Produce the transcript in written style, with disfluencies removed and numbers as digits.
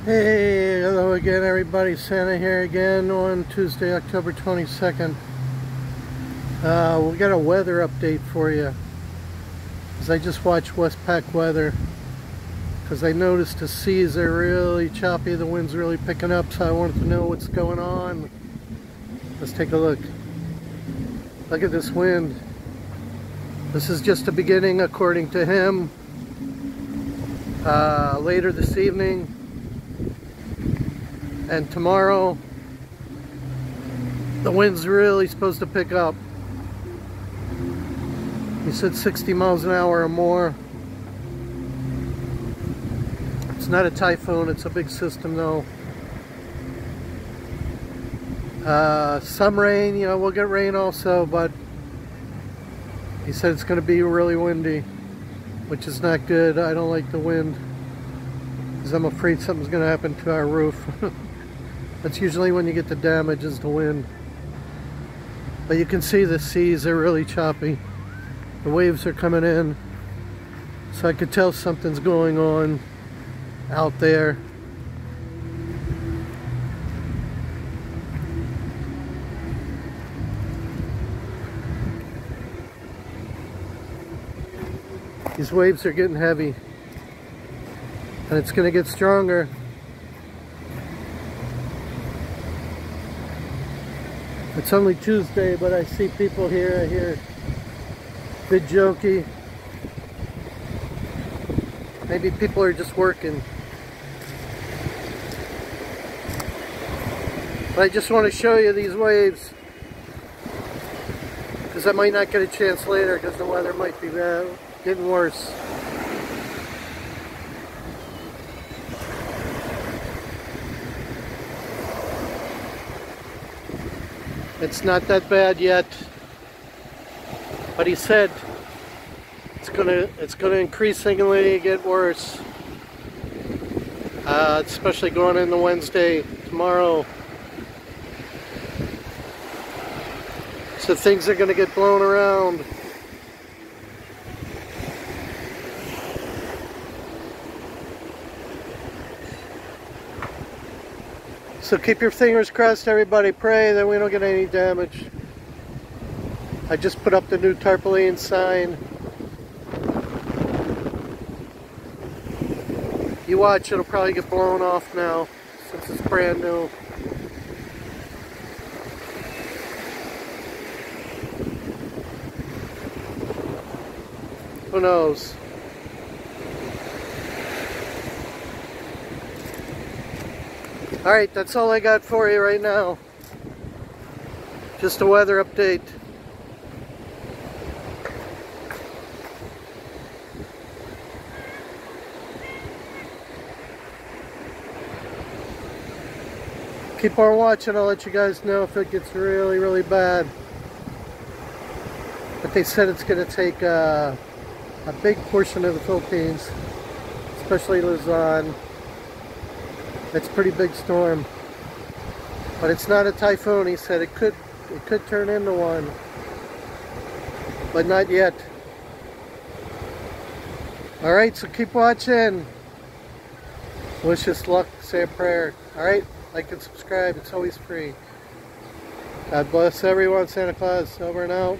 Hey, hello again everybody. Santa here again on Tuesday, October 22nd. We got a weather update for you. As I just watched Westpac weather, because I noticed the seas are really choppy, the wind's really picking up, so I wanted to know what's going on. Let's take a look. Look at this wind. This is just the beginning according to him. Later this evening and tomorrow, the wind's really supposed to pick up. He said 60 miles an hour or more. It's not a typhoon, it's a big system though. Some rain, you know, we'll get rain also, but he said it's going to be really windy, which is not good. I don't like the wind, because I'm afraid something's going to happen to our roof. That's usually when you get the damage, is the wind. But you can see the seas are really choppy. The waves are coming in. So I could tell something's going on out there. These waves are getting heavy. And it's going to get stronger. It's only Tuesday, but I see people here. I hear good jokey. Maybe people are just working. But I just want to show you these waves, because I might not get a chance later because the weather might be getting worse. It's not that bad yet, but he said it's gonna increasingly get worse, especially going into Wednesday, tomorrow. So things are gonna get blown around. So keep your fingers crossed, everybody. Pray that we don't get any damage. I just put up the new tarpaulin sign. You watch, it'll probably get blown off now, since it's brand new. Who knows? Alright, that's all I got for you right now. Just a weather update. Keep on watching, I'll let you guys know if it gets really, really bad. But they said it's going to take a big portion of the Philippines, especially Luzon. It's a pretty big storm, but it's not a typhoon. He said it could turn into one, but not yet. All right, so keep watching. Wish us luck. Say a prayer. All right, like and subscribe. It's always free. God bless everyone. Santa Claus over and out.